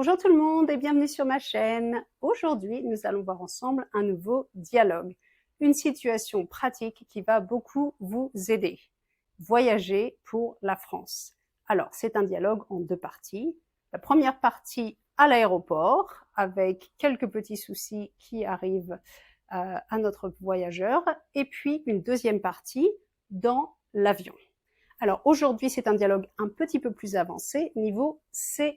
Bonjour tout le monde et bienvenue sur ma chaîne. Aujourd'hui, nous allons voir ensemble un nouveau dialogue, une situation pratique qui va beaucoup vous aider. Voyager pour la France. Alors, c'est un dialogue en deux parties. La première partie à l'aéroport, avec quelques petits soucis qui arrivent à notre voyageur, et puis une deuxième partie dans l'avion. Alors aujourd'hui, c'est un dialogue un petit peu plus avancé, niveau C1.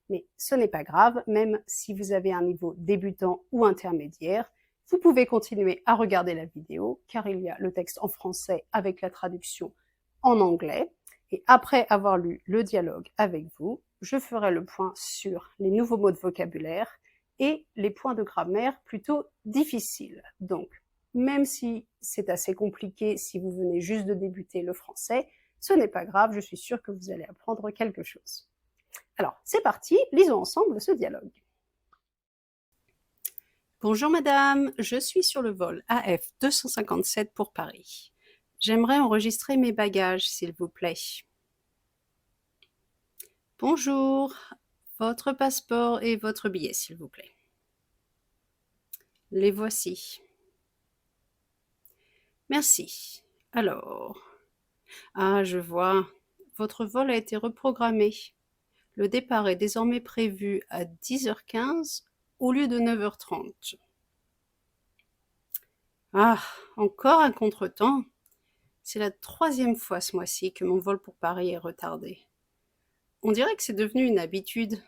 Mais ce n'est pas grave, même si vous avez un niveau débutant ou intermédiaire, vous pouvez continuer à regarder la vidéo, car il y a le texte en français avec la traduction en anglais. Et après avoir lu le dialogue avec vous, je ferai le point sur les nouveaux mots de vocabulaire et les points de grammaire plutôt difficiles. Donc, même si c'est assez compliqué si vous venez juste de débuter le français, ce n'est pas grave, je suis sûre que vous allez apprendre quelque chose. Alors, c'est parti, lisons ensemble ce dialogue. Bonjour madame, je suis sur le vol AF 257 pour Paris. J'aimerais enregistrer mes bagages, s'il vous plaît. Bonjour, votre passeport et votre billet, s'il vous plaît. Les voici. Merci. Alors, je vois, votre vol a été reprogrammé. Le départ est désormais prévu à 10h15 au lieu de 9h30. Ah, encore un contretemps. C'est la troisième fois ce mois-ci que mon vol pour Paris est retardé. On dirait que c'est devenu une habitude.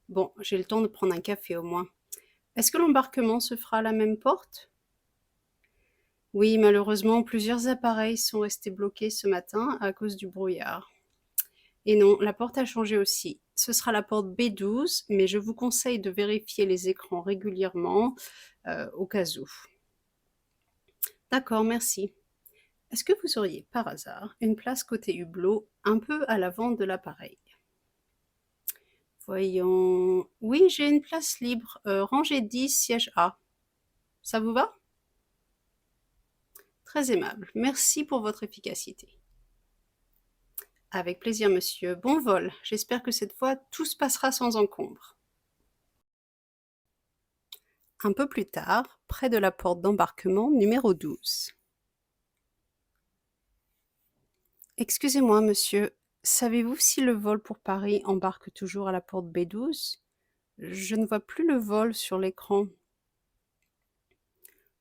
Bon, j'ai le temps de prendre un café au moins. Est-ce que l'embarquement se fera à la même porte? Oui, malheureusement, plusieurs appareils sont restés bloqués ce matin à cause du brouillard. Et non, la porte a changé aussi. Ce sera la porte B12, mais je vous conseille de vérifier les écrans régulièrement au cas où. D'accord, merci. Est-ce que vous auriez par hasard une place côté hublot, un peu à l'avant de l'appareil? Voyons. Oui, j'ai une place libre, rangée 10, siège A. Ça vous va? Très aimable. Merci pour votre efficacité. Avec plaisir, monsieur. Bon vol. J'espère que cette fois, tout se passera sans encombre. Un peu plus tard, près de la porte d'embarquement numéro 12. Excusez-moi, monsieur. Savez-vous si le vol pour Paris embarque toujours à la porte B12? Je ne vois plus le vol sur l'écran.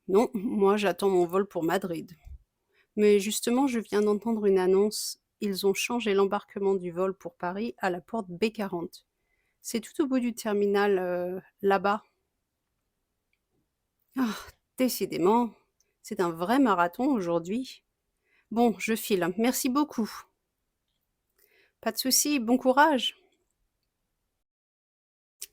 Non, moi j'attends mon vol pour Madrid. Mais justement, je viens d'entendre une annonce. Ils ont changé l'embarquement du vol pour Paris à la porte B40. C'est tout au bout du terminal, là-bas. Ah, décidément, c'est un vrai marathon aujourd'hui. Bon, je file. Merci beaucoup. Pas de souci, bon courage.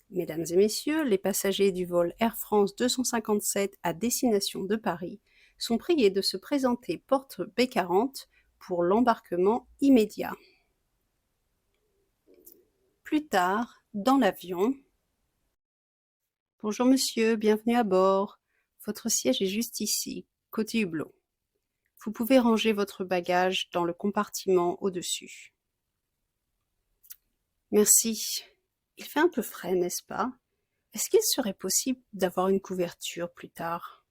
Mesdames et messieurs, les passagers du vol Air France 257 à destination de Paris sont priés de se présenter porte B40 pour l'embarquement immédiat. Plus tard, dans l'avion. Bonjour monsieur, bienvenue à bord. Votre siège est juste ici, côté hublot. Vous pouvez ranger votre bagage dans le compartiment au-dessus. Merci. Il fait un peu frais, n'est-ce pas? Est-ce qu'il serait possible d'avoir une couverture plus tard?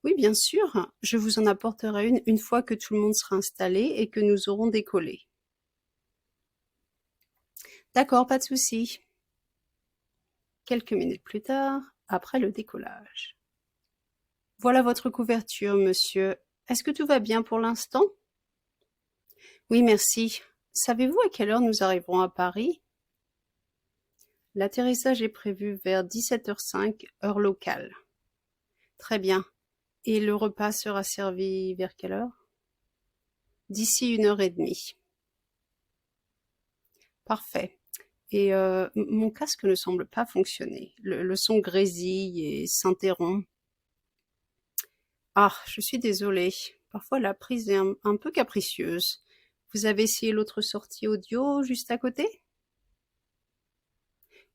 Oui, bien sûr. Je vous en apporterai une fois que tout le monde sera installé et que nous aurons décollé. D'accord, pas de souci. Quelques minutes plus tard, après le décollage. Voilà votre couverture, monsieur. Est-ce que tout va bien pour l'instant? Oui, merci. Savez-vous à quelle heure nous arriverons à Paris? L'atterrissage est prévu vers 17h05, heure locale. Très bien. Et le repas sera servi vers quelle heure? D'ici 1h30. Parfait. Et mon casque ne semble pas fonctionner. Le son grésille et s'interrompt. Ah, je suis désolée. Parfois la prise est un peu capricieuse. Vous avez essayé l'autre sortie audio juste à côté?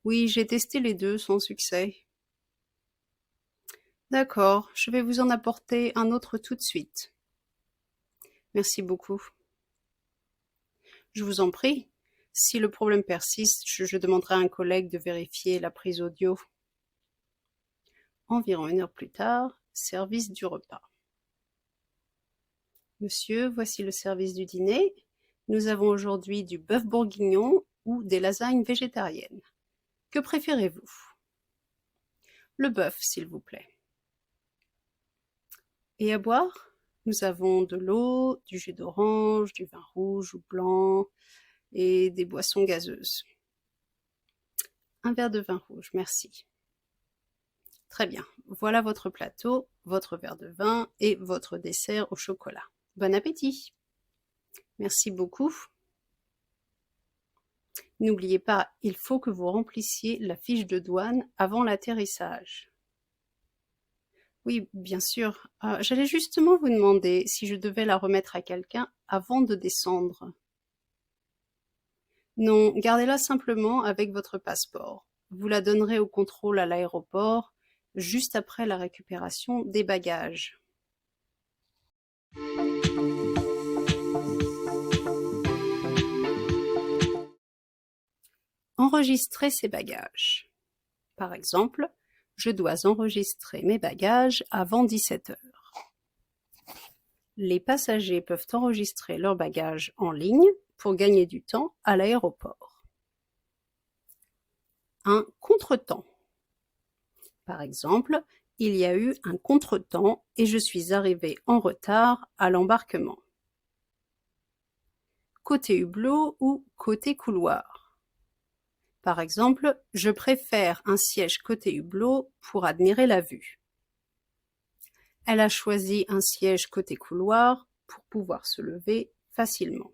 Oui, j'ai testé les deux sans succès. D'accord, je vais vous en apporter un autre tout de suite. Merci beaucoup. Je vous en prie. Si le problème persiste, je demanderai à un collègue de vérifier la prise audio. Environ 1 heure plus tard, service du repas. Monsieur, voici le service du dîner. Nous avons aujourd'hui du bœuf bourguignon ou des lasagnes végétariennes. Que préférez-vous? Le bœuf, s'il vous plaît. Et à boire? Nous avons de l'eau, du jus d'orange, du vin rouge ou blanc et des boissons gazeuses. Un verre de vin rouge, merci. Très bien, voilà votre plateau, votre verre de vin et votre dessert au chocolat. Bon appétit! Merci beaucoup. N'oubliez pas, il faut que vous remplissiez la fiche de douane avant l'atterrissage. Oui, bien sûr. J'allais justement vous demander si je devais la remettre à quelqu'un avant de descendre. Non, gardez-la simplement avec votre passeport. Vous la donnerez au contrôle à l'aéroport, juste après la récupération des bagages. Enregistrer ses bagages. Par exemple, je dois enregistrer mes bagages avant 17 heures. Les passagers peuvent enregistrer leurs bagages en ligne pour gagner du temps à l'aéroport. Un contretemps. Par exemple, il y a eu un contretemps et je suis arrivé en retard à l'embarquement. Côté hublot ou côté couloir. Par exemple, je préfère un siège côté hublot pour admirer la vue. Elle a choisi un siège côté couloir pour pouvoir se lever facilement.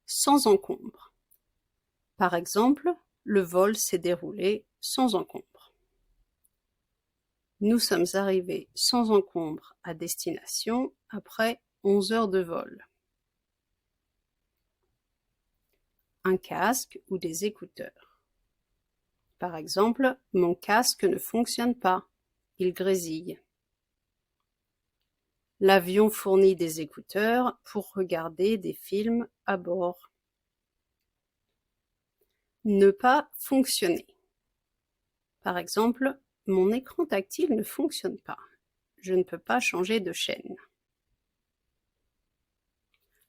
Sans encombre. Par exemple, le vol s'est déroulé sans encombre. Nous sommes arrivés sans encombre à destination après 11 heures de vol. Un casque ou des écouteurs. Par exemple, mon casque ne fonctionne pas, il grésille. L'avion fournit des écouteurs pour regarder des films à bord. Ne pas fonctionner. Par exemple, mon écran tactile ne fonctionne pas. Je ne peux pas changer de chaîne.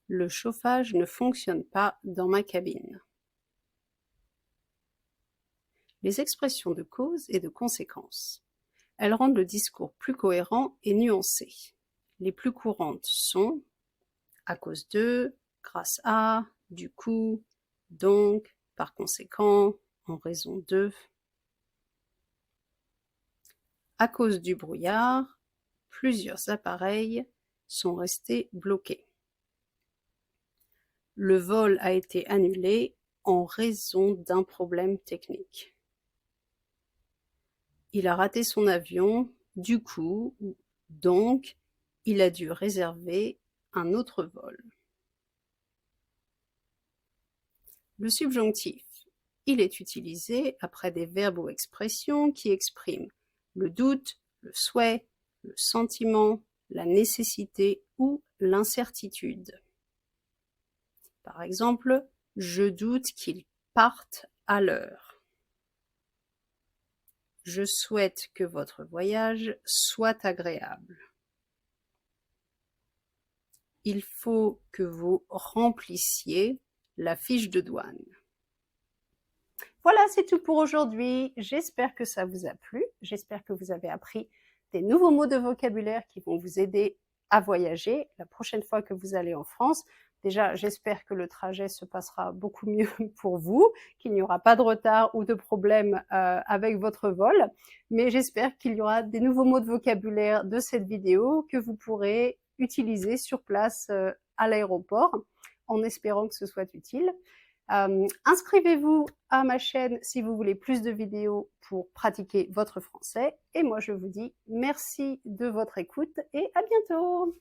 Le chauffage ne fonctionne pas dans ma cabine. Les expressions de cause et de conséquence. Elles rendent le discours plus cohérent et nuancé. Les plus courantes sont à cause de, grâce à, du coup, donc, par conséquent, en raison de. À cause du brouillard, plusieurs appareils sont restés bloqués. Le vol a été annulé en raison d'un problème technique. Il a raté son avion, du coup, donc, il a dû réserver un autre vol. Le subjonctif. Il est utilisé après des verbes ou expressions qui expriment le doute, le souhait, le sentiment, la nécessité ou l'incertitude. Par exemple, je doute qu'ils partent à l'heure. Je souhaite que votre voyage soit agréable. Il faut que vous remplissiez la fiche de douane. Voilà, c'est tout pour aujourd'hui. J'espère que ça vous a plu. J'espère que vous avez appris des nouveaux mots de vocabulaire qui vont vous aider à voyager la prochaine fois que vous allez en France. Déjà, j'espère que le trajet se passera beaucoup mieux pour vous, qu'il n'y aura pas de retard ou de problème avec votre vol. Mais j'espère qu'il y aura des nouveaux mots de vocabulaire de cette vidéo que vous pourrez utiliser sur place à l'aéroport, en espérant que ce soit utile. Inscrivez-vous à ma chaîne si vous voulez plus de vidéos pour pratiquer votre français. Et moi, je vous dis merci de votre écoute et à bientôt!